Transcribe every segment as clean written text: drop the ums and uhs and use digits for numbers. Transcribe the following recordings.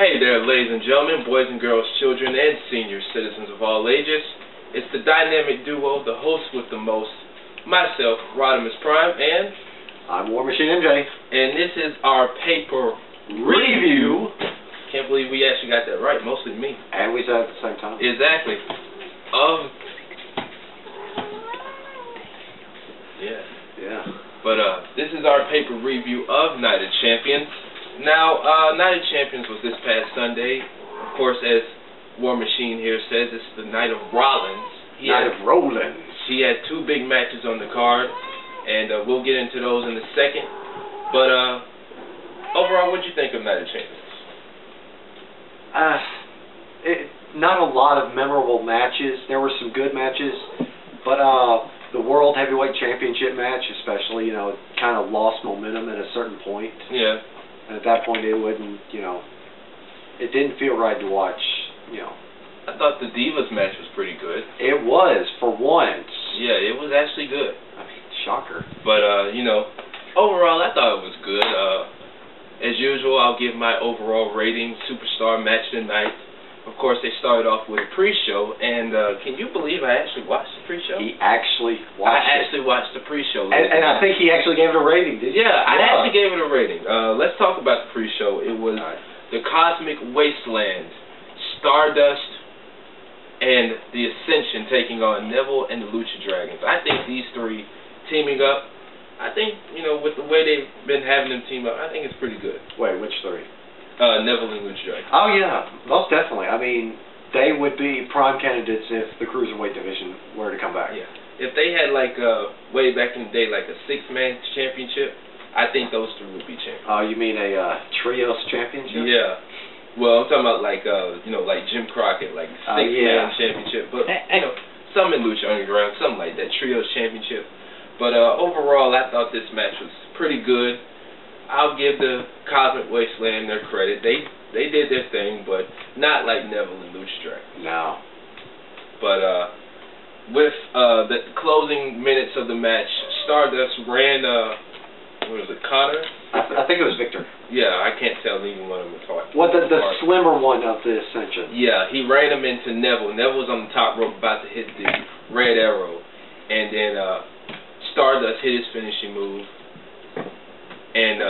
Hey there, ladies and gentlemen, boys and girls, children and senior citizens of all ages. It's the dynamic duo, the host with the most, myself, Rodimus Prime, and I'm War Machine MJ. And this is our paper review. Can't believe we actually got that right, mostly me. And we said it at the same time. Exactly. Yeah. But this is our paper review of Night of Champions. Now, Night of Champions was this past Sunday. Of course, as War Machine here says, it's the Night of Rollins. Night of Rollins. He had two big matches on the card, and we'll get into those in a second. But overall, what did you think of Night of Champions? Not a lot of memorable matches. There were some good matches, but the World Heavyweight Championship match, especially, kind of lost momentum at a certain point. Yeah. And at that point, it wouldn't, it didn't feel right to watch, I thought the Divas match was pretty good. It was, for once. Yeah, it was actually good. I mean, shocker. But, overall, I thought it was good. As usual, I'll give my overall rating, Superstar Match of the Night. Of course, they started off with a pre-show, and can you believe I actually watched the pre-show? He actually watched it. I actually watched the pre-show. And I think he actually gave it a rating, did you? Yeah, I actually gave it a rating. Let's talk about the pre-show. It was the Cosmic Wasteland, Stardust, and the Ascension taking on Neville and the Lucha Dragons. I think these three teaming up, I think, with the way they've been having them team up, I think it's pretty good. Wait, which three? Neville and Lucha Dragons. Oh, yeah, most definitely. I mean, they would be prime candidates if the Cruiserweight division were to come back. Yeah. If they had, way back in the day, a six-man championship, I think those three would be champions. Oh, you mean a trios championship? Yeah. Well, I'm talking about, like Jim Crockett, six-man championship. But, some in Lucha Underground, something like that, trios championship. But overall, I thought this match was pretty good. I'll give the Cosmic Wasteland their credit. They did their thing, but not like Neville and Lucha Dragons. No. But with the closing minutes of the match, Stardust ran, Connor? I think it was Victor. Yeah, I can't tell neither one of them apart. What, the slimmer one of the Ascension? Yeah, he ran him into Neville. Neville was on the top rope about to hit the red arrow. And then Stardust hit his finishing move. And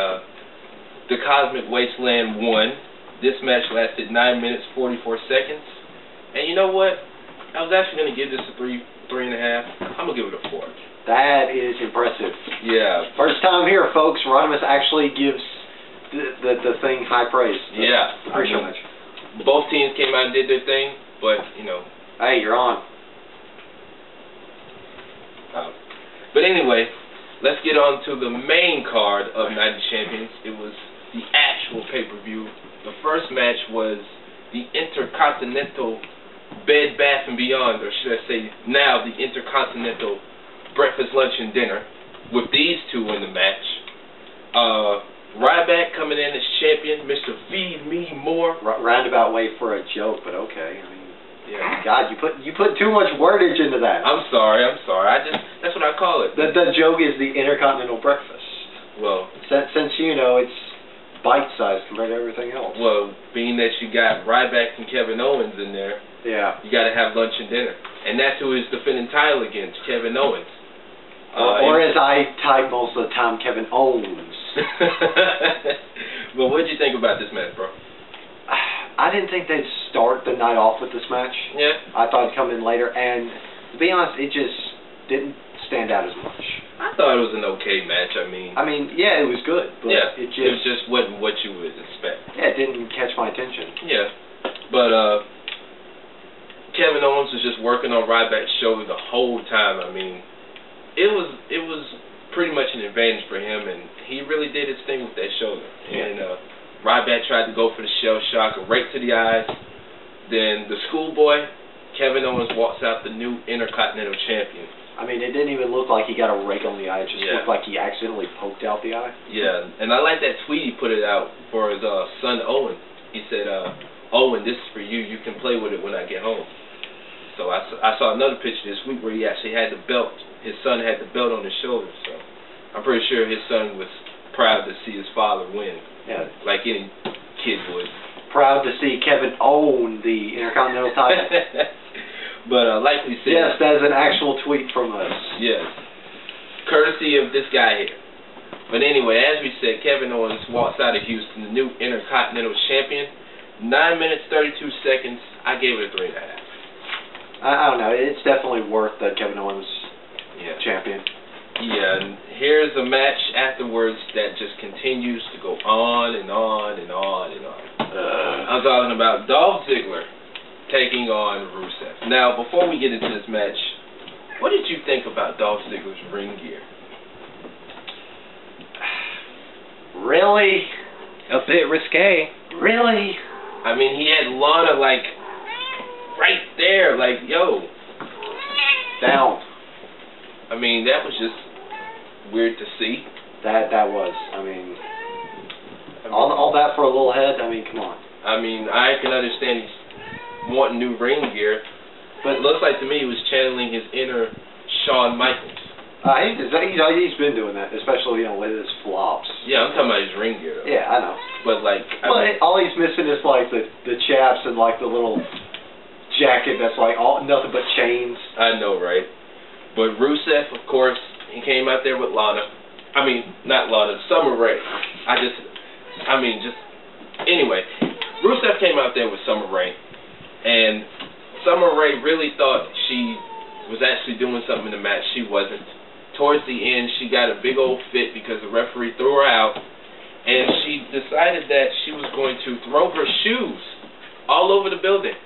the Cosmic Wasteland won. This match lasted 9 minutes, 44 seconds. And you know what? I was actually going to give this a 3.5. I'm going to give it a 4. That is impressive. Yeah. First time here, folks. Rodimus actually gives the thing high praise. Yeah. Appreciate much. Both teams came out and did their thing, but, Hey, you're on. But anyway, let's get on to the main card of Night of Champions. It was the actual pay-per-view. The first match was the Intercontinental Bed, Bath & Beyond, or should I say now the Intercontinental Breakfast, Lunch, and Dinner, with these two in the match. Ryback coming in as champion, Mr. Feed Me More. Roundabout way for a joke, but okay. I mean, yeah. God, you put too much wordage into that. I'm sorry. That's what I call it. The joke is the Intercontinental Breakfast. Well, since it's bite-sized compared to everything else. Well, being that you got Ryback and Kevin Owens in there, yeah, you got to have lunch and dinner, and that's who is defending title against, Kevin Owens. Or as I type most of the time, Kevin Owens. Well, what did you think about this match, bro? I didn't think they'd start the night off with this match. Yeah. I thought it'd come in later, and to be honest, it just didn't stand out as much. I thought it was an okay match. I mean, yeah, it was good, but it just wasn't what you would expect. Yeah, it didn't catch my attention. Yeah, but Kevin Owens was just working on Ryback's shoulder the whole time. I mean, it was pretty much an advantage for him, and he really did his thing with that shoulder. Yeah. And Ryback tried to go for the shell shock, right to the eyes. Then the schoolboy, Kevin Owens, walks out the new Intercontinental Champion. I mean, it didn't even look like he got a rake on the eye. It just looked like he accidentally poked out the eye. Yeah, and I like that tweet he put it out for his son Owen. He said, Owen, this is for you. You can play with it when I get home. So I saw another picture this week where he actually had the belt. His son had the belt on his shoulder. So I'm pretty sure his son was proud to see his father win. Yeah. Like any kid would. proud to see Kevin own the Intercontinental title. But like we said... Yes, that is an actual tweet from us. Yes. Courtesy of this guy here. But anyway, as we said, Kevin Owens walks out of Houston, the new Intercontinental Champion. 9 minutes, 32 seconds. I gave it a 3.5. I don't know. It's definitely worth the Kevin Owens champion. Yeah, and here's a match afterwards that just continues to go on and on and on and on. I'm talking about Dolph Ziggler taking on Rusev. Now, before we get into this match, what did you think about Dolph Ziggler's ring gear? Really? A bit risque. Really? I mean, he had Lana, like, right there, like, yo. Down. I mean, that was just weird to see. That was. I mean, all that for a little head. I mean, come on. I mean, I can understand he's wanting new ring gear, but it looks like to me he was channeling his inner Shawn Michaels. He's been doing that, especially with his flops. Yeah, I'm talking about his ring gear, though. Yeah, I know. But like, all he's missing is like the chaps and like the little jacket that's like nothing but chains. I know, right? But Rusev, of course, he came out there with Lana. I mean, not Lana, Summer Rae. Anyway, Rusev came out there with Summer Rae, and Summer Rae really thought she was actually doing something in the match. She wasn't. Towards the end, she got a big old fit because the referee threw her out, and she decided that she was going to throw her shoes all over the building.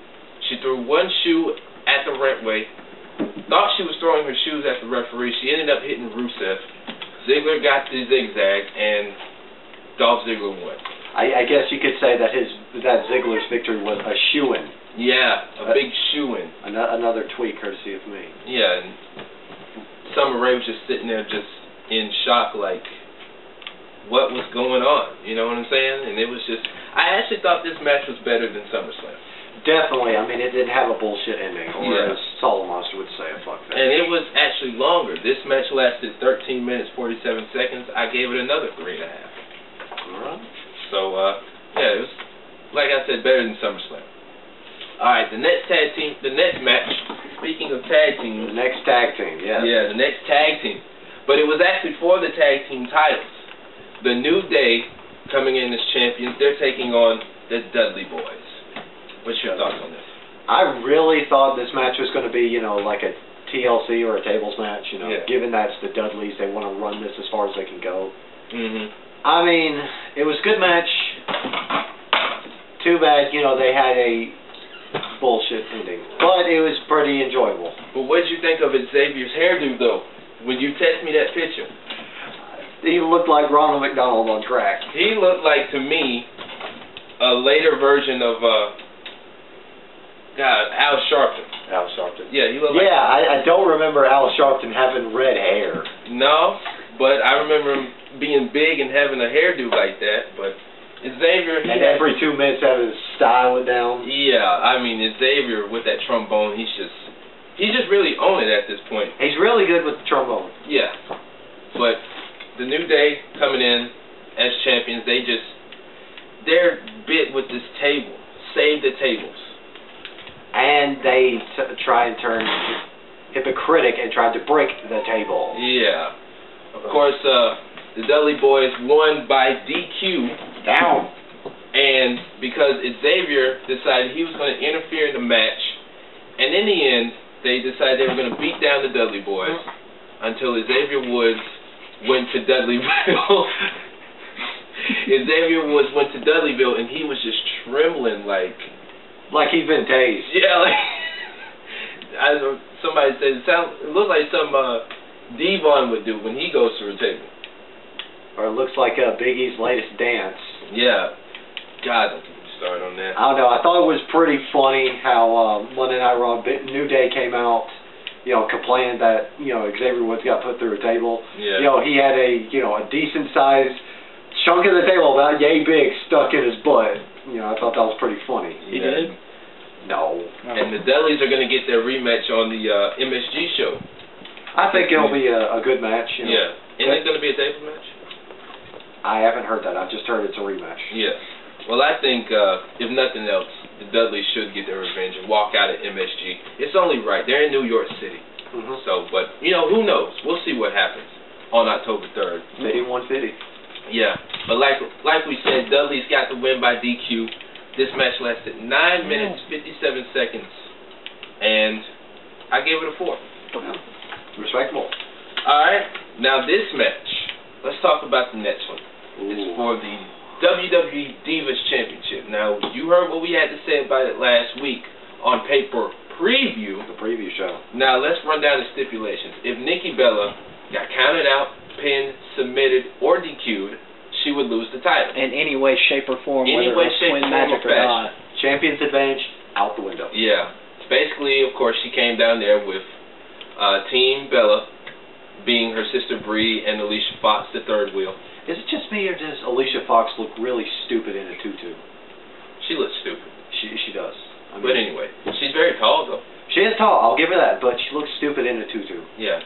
She threw one shoe at the rentway, thought she was throwing her shoes at the referee. She ended up hitting Rusev. Ziggler got the zigzag, and Dolph Ziggler won. I guess you could say that Ziggler's victory was a shoo-in. Yeah, a big shoo-in. Another tweet courtesy of me. Yeah, and Summer Rae was just sitting there just in shock, like, what was going on? You know what I'm saying? And it was just, I actually thought this match was better than SummerSlam. Definitely. I mean, it didn't have a bullshit ending, or as Solid Monster would say, a fuck that. And it was actually longer. This match lasted 13 minutes, 47 seconds. I gave it another 3.5. Alright. So, yeah, it was, like I said, better than SummerSlam. Alright, the next match, speaking of tag teams. The next tag team, yeah. Yeah, the next tag team. But it was actually for the tag team titles. The New Day, coming in as champions, they're taking on the Dudley Boyz. What's your thoughts on this? I really thought this match was going to be, like a TLC or a tables match, given that's the Dudleys, they want to run this as far as they can go. I mean, it was a good match. Too bad, they had a bullshit ending. But it was pretty enjoyable. But what did you think of Xavier's hairdo, though? When you text me that picture. He looked like Ronald McDonald on track. He looked like, to me, a later version of, Al Sharpton. Al Sharpton. Yeah, he looked like... Yeah, I don't remember Al Sharpton having red hair. No, but I remember him being big and having a hairdo like that, but Xavier... And every 2 minutes having to style it down. Yeah, I mean, Xavier with that trombone, he's just really on it at this point. He's really good with the trombone. Yeah. But the New Day coming in as champions, they're bit with this table. Save the tables. And they try and turn hypocritic and try to break the table. Yeah. Of course, the Dudley Boyz won by DQ. Down. And because Xavier decided he was going to interfere in the match, and in the end, they decided they were going to beat down the Dudley Boyz until Xavier Woods went to Dudleyville. Xavier Woods went to Dudleyville, and he was just trembling like he'd been tased. Yeah, like somebody said, it looks like some Devon would do when he goes through a table. Or it looks like Big E's latest dance. Yeah. God, don't get me started on that. I don't know. I thought it was pretty funny how Monday Night Raw, New Day came out, complaining that, Xavier Woods got put through a table. Yeah. He had a decent sized chunk of the table, about yay big, stuck in his butt. I thought that was pretty funny. He did? No. And the Dudleys are going to get their rematch on the MSG show. I think it'll be a good match. Yeah. Isn't it going to be a table match? I haven't heard that. I've just heard it's a rematch. Yeah. Well, I think, if nothing else, the Dudleys should get their revenge and walk out at MSG. It's only right. They're in New York City. So, but, you know, who knows? We'll see what happens on October 3rd. 51-50. Yeah. But like we said, Dudley's got the win by DQ. This match lasted 9 minutes, 57 seconds. And I gave it a 4. Respectable. Alright. Now this match. Let's talk about the next one. It's for the WWE Divas Championship. Now, you heard what we had to say about it last week on Paper Preview. The preview show. Now, let's run down the stipulations. If Nikki Bella got counted out, pinned, submitted, or DQ'd, she would lose the title. In any way, shape, or form, Any whether way, it's shape, Twin form, Magic or or not. Champion's advantage, out the window. Yeah. Basically, of course, she came down there with Team Bella, being her sister Bree and Alicia Fox, the third wheel. Is it just me, or does Alicia Fox look really stupid in a tutu? She looks stupid. She does. I mean, But anyway, she's very tall, though. she is tall, I'll give her that, but she looks stupid in a tutu. Yeah.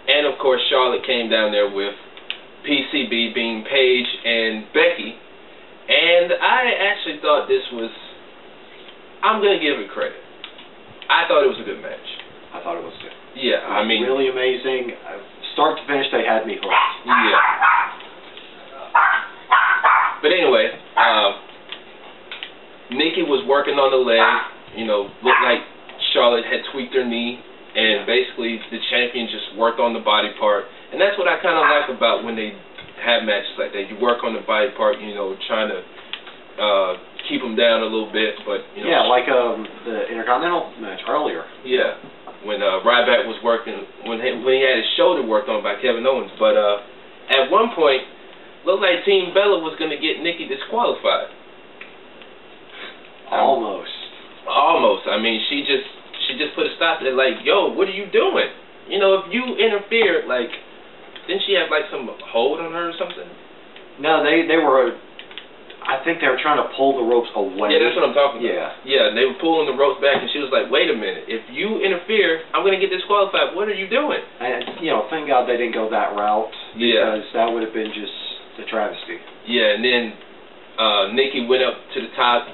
And, of course, Charlotte came down there with PCB being Paige and Becky. And I actually thought this was... I'm going to give it credit. I thought it was a good match. I thought it was good. Yeah, I mean... really amazing. Start to finish, they had me hooked. Yeah. But anyway, Nikki was working on the leg. You know, looked like Charlotte had tweaked her knee. And basically, the champion just worked on the body part. And that's what I kind of like about when they have matches like that. You work on the body part, you know, trying to keep them down a little bit. But, you know, yeah, like the Intercontinental match earlier. Yeah, when Ryback was working, when he had his shoulder worked on by Kevin Owens. But at one point, looked like Team Bella was going to get Nikki disqualified. Almost. Almost. I mean, she just put a stop to it. Like, yo, what are you doing? You know, if you interfered, like, didn't she have like some hold on her or something? No, they were. I think they were trying to pull the ropes away. Yeah, that's what I'm talking about. Yeah. Yeah, they were pulling the ropes back, and she was like, wait a minute. If you interfere, I'm going to get disqualified. What are you doing? And, you know, thank God they didn't go that route. Yeah. Because that would have been just a travesty. Yeah, and then Nikki went up to the top.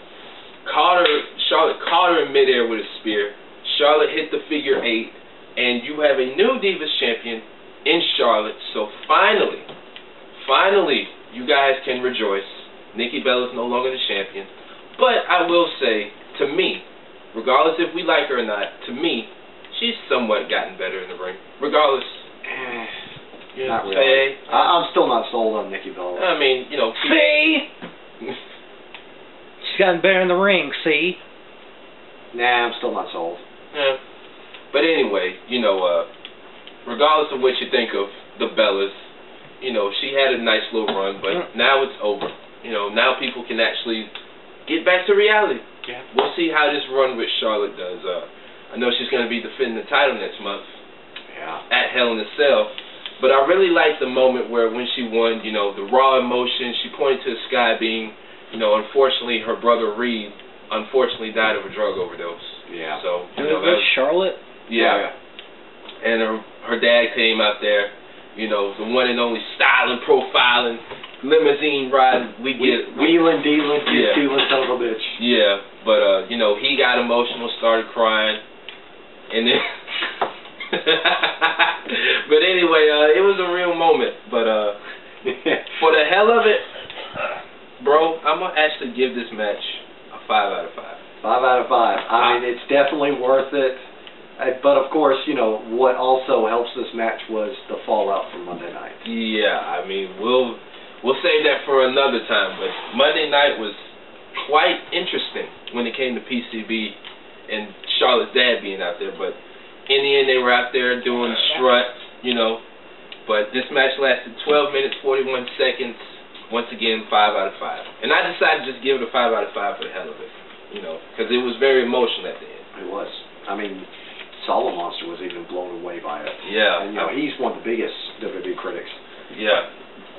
Charlotte caught her in midair with a spear. Charlotte hit the figure 8. And you have a new Divas champion in Charlotte. So finally, you guys can rejoice. Nikki Bella's no longer the champion. But I will say, to me, regardless if we like her or not, to me, she's somewhat gotten better in the ring. Regardless. You know, not really. I'm still not sold on Nikki Bella. I mean, you know. See? She's gotten better in the ring, see? Nah, I'm still not sold. Yeah. But anyway, you know, regardless of what you think of the Bellas, you know, she had a nice little run, but now it's over. You know, now people can actually get back to reality. Yeah. We'll see how this run with Charlotte does. I know she's going to be defending the title next month. Yeah. At Hell in a Cell. But I really liked the moment where when she won, you know, the raw emotion, she pointed to the sky being, you know, unfortunately her brother Reed unfortunately died of a drug overdose. Yeah. So, you It know, was Charlotte? Yeah. And her dad came out there, you know, the one and only styling, profiling, limousine riding. We get it. Wheeling, dealing, stealing, son of a bitch. Yeah, but you know, he got emotional, started crying, and then. But anyway, it was a real moment. But for the hell of it, bro, I'm gonna actually give this match a 5 out of 5. 5 out of 5. I mean, it's definitely worth it. But of course, you know what also helps this match was the fallout from Monday night. Yeah, I mean, we'll save that for another time. But Monday night was quite interesting when it came to PCB and Charlotte's dad being out there. But in the end, they were out there doing strut, you know. But this match lasted 12 minutes, 41 seconds. Once again, 5 out of 5. And I decided to just give it a 5 out of 5 for the hell of it, you know, because it was very emotional at the end. It was. I mean, Solid Monster was even blown away by it. Yeah. And, you know, he's one of the biggest WWE critics. Yeah.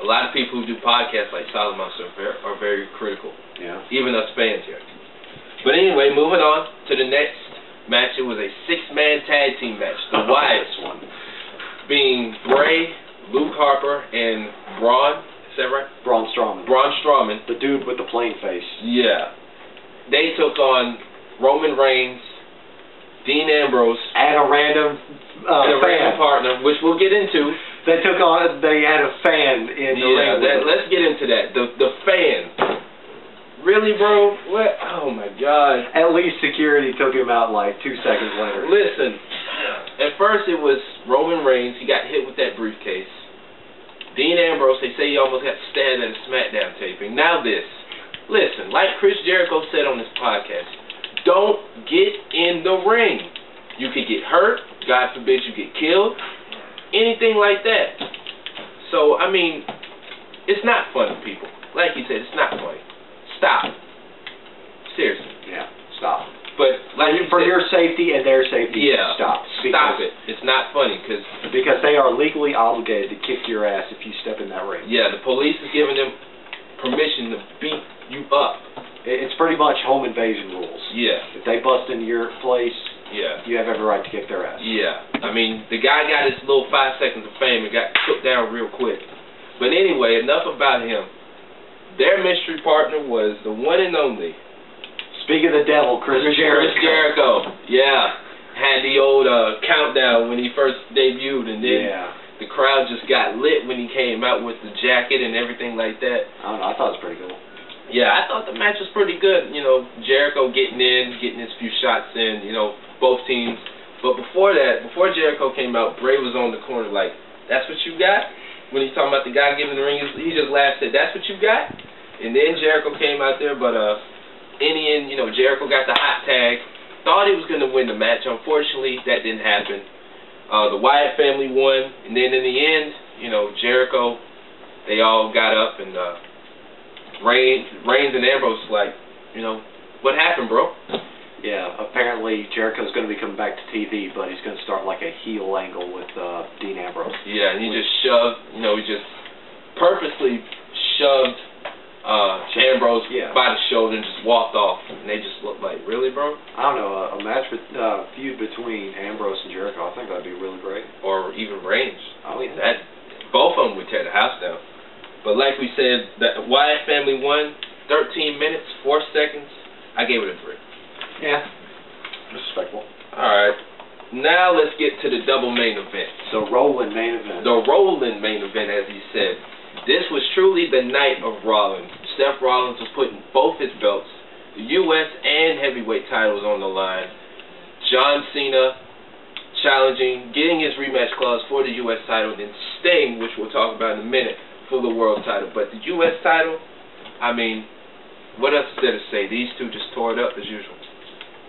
A lot of people who do podcasts like Solid Monster are very critical. Yeah. Even us fans here. But anyway, moving on to the next match. It was a 6-man tag team match. The Wyatts one. Being Bray, Luke Harper, and Braun. that right? Braun Strowman. Braun Strowman. The dude with the plain face. Yeah. They took on Roman Reigns, Dean Ambrose, And a random fan. partner, which we'll get into. They had a fan in the ring. Let's get into that. The fan. Really, bro? What? Oh my God. At least security took him out like 2 seconds later. Listen, at first it was Roman Reigns. He got hit with that briefcase. Dean Ambrose, they say he almost got stabbed at a SmackDown taping. Now this. Listen, like Chris Jericho said on this podcast, don't get in the ring. You could get hurt. God forbid you get killed. Anything like that. So, I mean, it's not funny, people. Like you said, it's not funny. Stop. Seriously. Yeah, stop. But like for your safety and their safety, yeah, stop. Stop it. It's not funny because they are legally obligated to kick your ass if you step in that ring. Yeah, the police is giving them permission to beat you up. It's pretty much home invasion rules. Yeah. If they bust into your place, yeah, you have every right to kick their ass. Yeah. I mean, the guy got his little 5 seconds of fame and got took down real quick. But anyway, enough about him. Their mystery partner was the one and only. Speak of the devil, Chris Jericho. Chris Jericho. Yeah. Had the old countdown when he first debuted, and then the crowd just got lit when he came out with the jacket and everything like that. I don't know. I thought it was pretty cool. Yeah, I thought the match was pretty good. You know, Jericho getting his few shots in, you know, both teams. But before that, before Jericho came out, Bray was on the corner like, that's what you got? When he's talking about the guy giving the ring, he just laughed and said, that's what you got? And then Jericho came out there, but you know, Jericho got the hot tag. Thought he was going to win the match. Unfortunately, that didn't happen. The Wyatt family won, and then in the end, you know, Jericho, they all got up, and Reigns and Ambrose like, you know, what happened, bro? Yeah, apparently Jericho's going to be coming back to TV, but he's going to start like a heel angle with Dean Ambrose. Yeah, and he just shoved, you know, he just purposely shoved Ambrose by the shoulder and just walked off. And they just looked like, really, bro? I don't know, a match feud between Ambrose and Jericho, I think that'd be really great. Or even Reigns. Oh, yeah. Both of them would tear the house down. But like we said, the Wyatt family won 13 minutes, 4 seconds. I gave it a 3. Yeah. Respectable. Alright. Now let's get to the double main event. The rolling main event. The rolling main event, as he said. This was truly the Night of Rollins. Seth Rollins was putting both his belts, the U.S. and heavyweight titles on the line. John Cena challenging, getting his rematch clause for the U.S. title, then Sting, which we'll talk about in a minute, for the world title. But the U.S. title, I mean, what else is there to say? These two just tore it up as usual.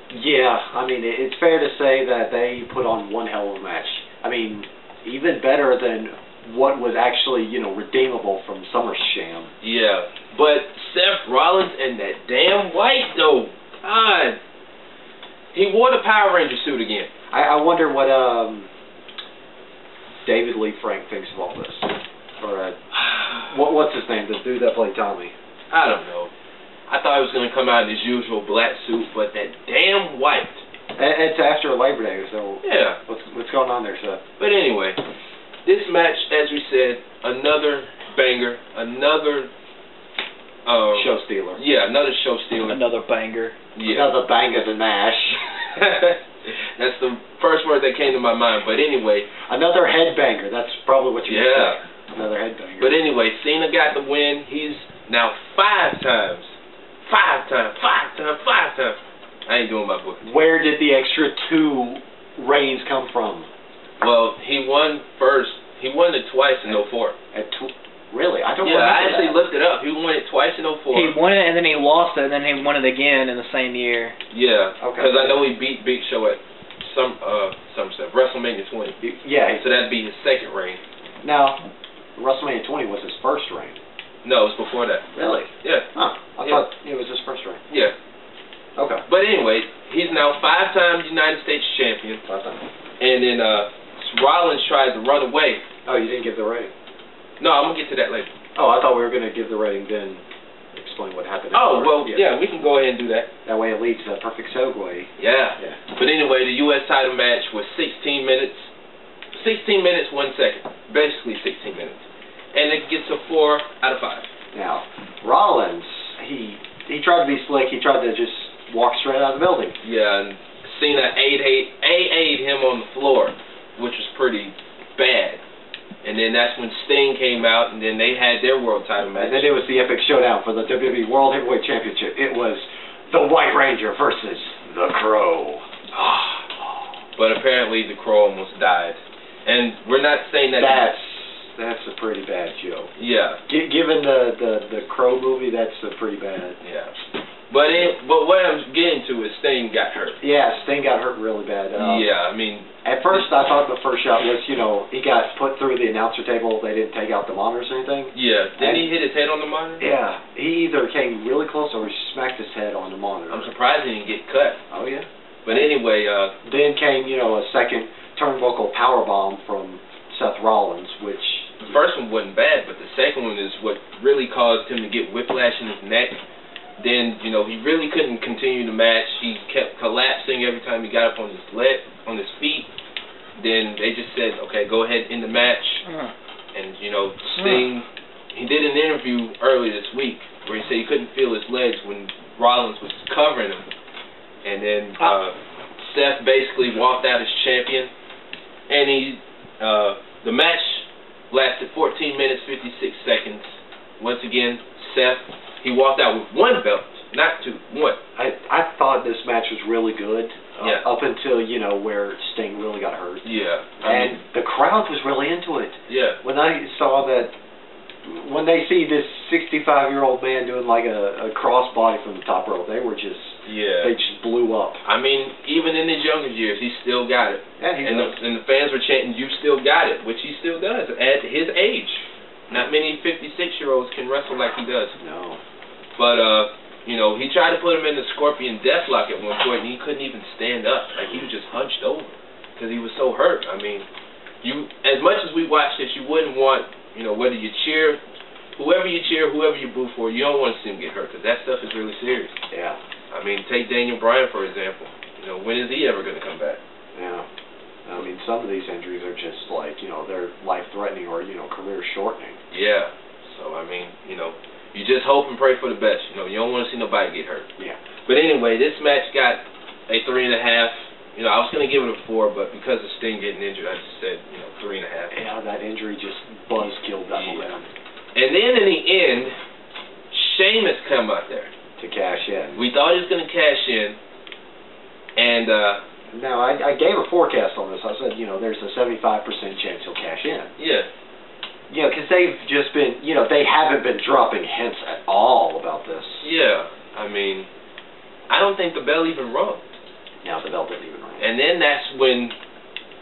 Yeah, I mean, it's fair to say that they put on one hell of a match. I mean, even better than what was actually, you know, redeemable from SummerSlam. Yeah, but Seth Rollins and that damn white, though. God. He wore the Power Ranger suit again. I wonder what David Lee Frank thinks of all this. Or what's his name? The dude that played Tommy. I don't know. I thought he was going to come out in his usual black suit, but that damn white. It's after Labor Day, so yeah. What's going on there, Seth? But anyway, this match, as we said, another banger, another show stealer. Yeah, another show stealer. Another banger. Yeah. Another banger than mash. That's the first word that came to my mind. But anyway, another headbanger. That's probably what you would say. Another headbanger. But anyway, Cena got the win. He's now 5 times. 5 times. I ain't doing my book. Where did the extra 2 reigns come from? Well, he won first. He won it twice in 04. Really? I don't remember I actually that. looked it up. He won it twice in 04. He won it and then he lost it and then he won it again in the same year. Yeah. Okay. Because I know he beat Big Show at WrestleMania 20. Yeah. So that'd be his second reign. Now, WrestleMania 20 was his first reign. No, it was before that. Really? Yeah. Huh. I thought it was his first reign. Yeah. Okay. But anyway, he's now 5-time United States champion. 5 times. And then Rollins tried to run away. Oh, you didn't give the rating? No, I'm going to get to that later. Oh, I thought we were going to give the rating then explain what happened. Oh, well, yeah, we can go ahead and do that. That way it leads to a perfect segue. Yeah. But anyway, the U.S. title match was 16 minutes. 16 minutes, 1 second. Basically 16 minutes. and it gets a 4 out of 5. Now, Rollins, he tried to be slick. He tried to just walk straight out of the building. Yeah, and Cena AA'd him on the floor, which was pretty bad. And then that's when Sting came out, and then they had their world title match. And then it was the epic showdown for the WWE World Heavyweight Championship. It was the White Ranger versus the Crow. But apparently the Crow almost died. And we're not saying that... That's a pretty bad joke. Yeah. Given the Crow movie, that's a pretty bad... Yeah. But what I'm getting to is Sting got hurt. Yeah, Sting got hurt really bad. Yeah, I mean... At first, I thought the first shot was, he got put through the announcer table. They didn't take out the monitors or anything. Yeah. Didn't he hit his head on the monitor? Yeah. He either came really close or he smacked his head on the monitor. I'm surprised he didn't get cut. Oh, yeah. But anyway... then came, a second turnbuckle powerbomb from Seth Rollins, which... The first one wasn't bad, but the second one is what really caused him to get whiplash in his neck. Then, he really couldn't continue the match. He kept collapsing every time he got up on his feet. Then they just said, okay, go ahead in the match. And, Sting, he did an interview earlier this week where he said he couldn't feel his legs when Rollins was covering him. And then Seth basically walked out as champion. And the match lasted 14 minutes, 56 seconds. Once again, Seth, he walked out with one belt, not two, one. I thought this match was really good up until, where Sting really got hurt. Yeah. And the crowd was really into it. Yeah. When they see this 65-year-old man doing like a crossbody from the top rope, they were just, they just blew up. I mean, even in his younger years, he still got it. Yeah, and the fans were chanting, "You still got it," which he still does at his age. Not many 56-year-olds can wrestle like he does. No. But, he tried to put him in the Scorpion Deathlock at one point, and he couldn't even stand up. Like, he was just hunched over because he was so hurt. I mean, as much as we watch this, you wouldn't want, whether you cheer, whoever you boo for, you don't want to see him get hurt because that stuff is really serious. Yeah. I mean, take Daniel Bryan, for example. When is he ever going to come back? Yeah. I mean, some of these injuries are just like, they're life-threatening or, career-shortening. Yeah. So, I mean, you just hope and pray for the best. You don't want to see nobody get hurt. Yeah. But anyway, this match got a 3.5. I was going to give it a 4, but because of Sting getting injured, I just said, 3.5. Yeah, that injury just buzzkilled that momentum. And then in the end, Sheamus come out there. To cash in. We thought he was going to cash in, and... Now, I gave a forecast on this. I said, there's a 75% chance he'll cash in. Yeah. Because they've just been, they haven't been dropping hints at all about this. Yeah. I mean, I don't think the bell even rung. No, the bell didn't even ring. And then that's when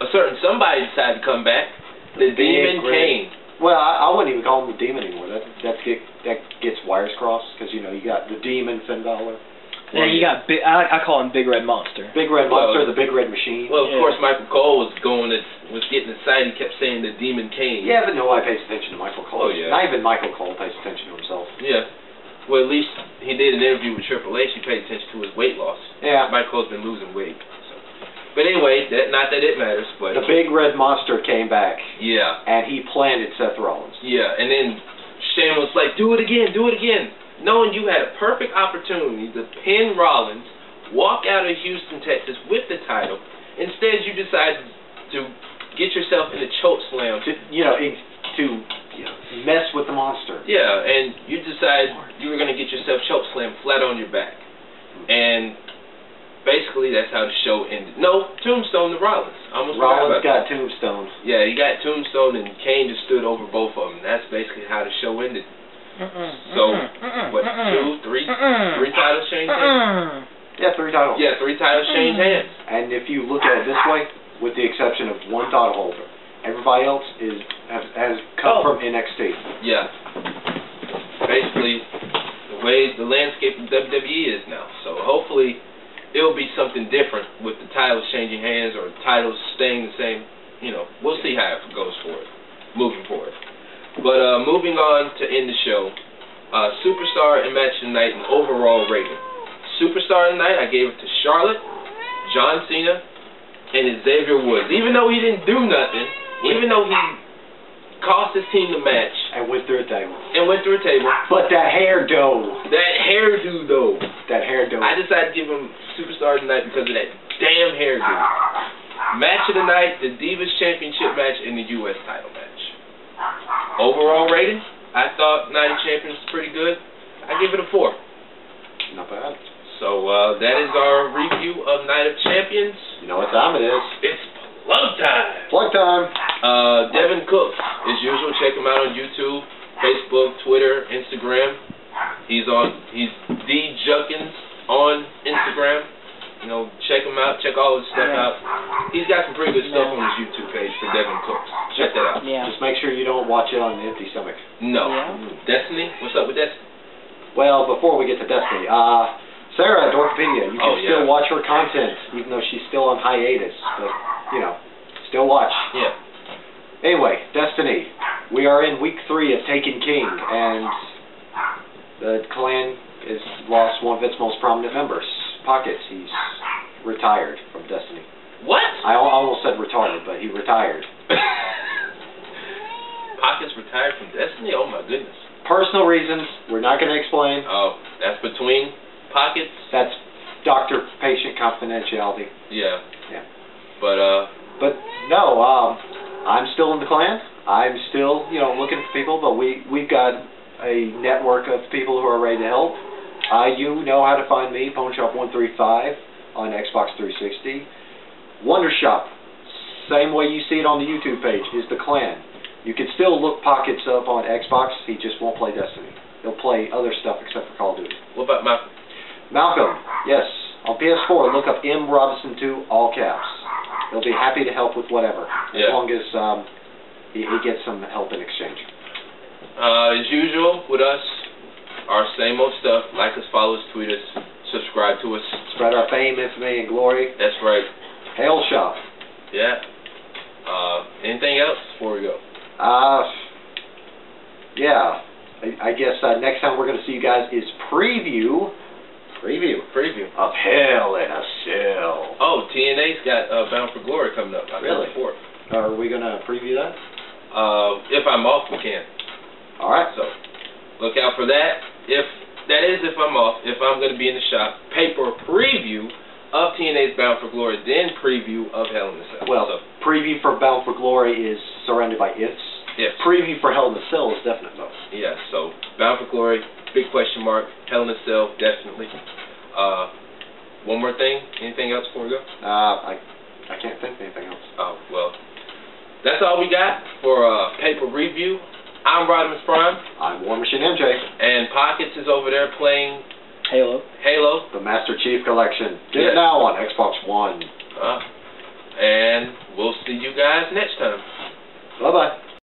a certain somebody decided to come back. The Demon Kane. Well, I wouldn't even call him the Demon anymore. That gets wires crossed because, you got the Demon, Finn Balor. Yeah, you got I call him Big Red Monster. Big Red Monster, the Big Red Machine. Well, of course, Michael Cole was getting excited. He kept saying the Demon Kane. Yeah, but nobody pays attention to Michael Cole. Oh, yeah. Not even Michael Cole pays attention to himself. Yeah. Well, at least he did an interview with Triple H. He paid attention to his weight loss. Yeah. Michael Cole's been losing weight. So. But anyway, not that it matters. But the Big Red Monster came back. Yeah. And he planted Seth Rollins. Yeah, and then Shane was like, do it again, knowing you had a perfect opportunity to pin Rollins, walk out of Houston, Texas with the title. Instead, you decided to get yourself in a choke slam. To mess with the monster. Yeah, and you decided you were going to get yourself choke slam flat on your back. And basically, that's how the show ended. No, Tombstone to Rollins. Rollins got Tombstone. Yeah, he got Tombstone, and Kane just stood over both of them. That's basically how the show ended. What, 2, 3 titles changed hands? Yeah, 3 titles. Yeah, 3 titles changed hands. And if you look at it this way, with the exception of one title holder, everybody else has come from NXT. Yeah. Basically, the way the landscape of WWE is now. So hopefully, it'll be something different with the titles changing hands or titles staying the same. We'll see how it goes forward, moving forward. But moving on to end the show, Superstar and Match of the Night and overall rating. Superstar of the Night, I gave it to Charlotte, John Cena, and Xavier Woods. Even though he didn't do nothing, even though cost his team the match. And went through a table. But that hairdo. That hairdo, though. I decided to give him Superstar of the Night because of that damn hairdo. Match of the night, the Divas Championship match and the U.S. title match. Overall rating, I thought Night of Champions was pretty good. I give it a 4. Not bad. So that is our review of Night of Champions. You know what time it is? It's plug time. Plug time. Devin Cook, as usual. Check him out on YouTube, Facebook, Twitter, Instagram. He's D Juckins on Instagram. You know, check him out. Check all his stuff out. He's got some pretty good stuff on his YouTube page for Devin Cook. Check that out. Yeah. Just make sure you don't watch it on an empty stomach. No. Yeah. Destiny? What's up with Destiny? Well, before we get to Destiny, Sarah, Dork, you can still watch her content, even though she's still on hiatus. But, you know, still watch. Yeah. Anyway, Destiny. We are in week 3 of Taken King, and the clan has lost one of its most prominent members, Pockets. He's retired from Destiny. What? I almost said retarded, but he retired. Pockets retired from Destiny? Oh my goodness. Personal reasons, we're not going to explain. Oh, that's between Pockets? That's doctor-patient confidentiality. Yeah. Yeah. But no, I'm still in the clan. I'm still, you know, looking for people, but we've got a network of people who are ready to help. You know how to find me, PhoneShop135 on Xbox 360. WonderShop, same way you see it on the YouTube page, is the clan. You can still look Pockets up on Xbox, he just won't play Destiny. He'll play other stuff except for Call of Duty. What about Malcolm? Malcolm, yes. On PS4, look up M. Robinson 2, all caps. He'll be happy to help with whatever, as long as he gets some help in exchange. As usual, with us, our same old stuff. Like us, follow us, tweet us, subscribe to us. Spread our fame, infamy, and glory. That's right. Hail Shop. Yeah. Anything else before we go? Yeah. I guess next time we're going to see you guys is preview of Hell in a Cell. Oh, TNA's got Bound for Glory coming up. Really? October 4th. Are we going to preview that? If I'm off, we can. All right. So look out for that. If I'm off, if I'm going to be in the shop, paper preview of TNA's Bound for Glory, then preview of Hell in a Cell. Well, preview for Bound for Glory is surrounded by ifs. Yes. Preview for Hell in a Cell is definite though. Yeah, so Bound for Glory, big question mark. Hell in a Cell, definitely. One more thing. Anything else before we go? I can't think of anything else. Oh, well. That's all we got for paper review. I'm Rodimus Prime. I'm War Machine MJ. And Pockets is over there playing Halo. The Master Chief Collection. Get it now on Xbox One. And we'll see you guys next time. Bye-bye.